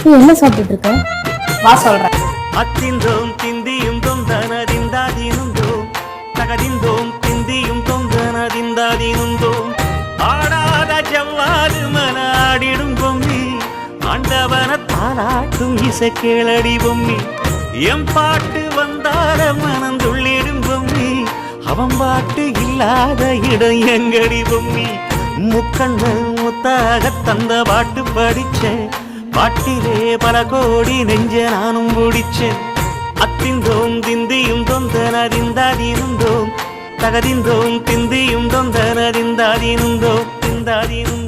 நீ என்ன சாப்பிட்டுட்டு இருக்க? வா சொல்றேன். அத்திந்தோம் திந்தியும் தொந்தனதிந்தாதினுந்தோம் தகதிந்தோம் திந்தியும் தொந்தனதிந்தாதினுந்தோம் ஆடாத ஜவ்வாது மனாடிடும் பொம்மி ஆண்டவன தாளாட்டும் இசை கேளடி பொம்மி எம் பாட்டு வந்தார மனந்துள்ளிடும் பொம்மி அவன் பாட்டு இல்லாத இடம் எங்கடி பொம்மி முக்கண்ணல் முத்தாக தந்த பாட்டு படிச்சேன் பாட்டிலே பல கோடி நெஞ்ச நானும் பிடிச்சேன் அத்திந்தோம் திந்தியும் தொந்தனதிந்தாதினுந்தோம் தகதிந்தோம் திந்தியும் தொந்தனதிந்தாதினுந்தோம் திந்தாதினுந்தோம்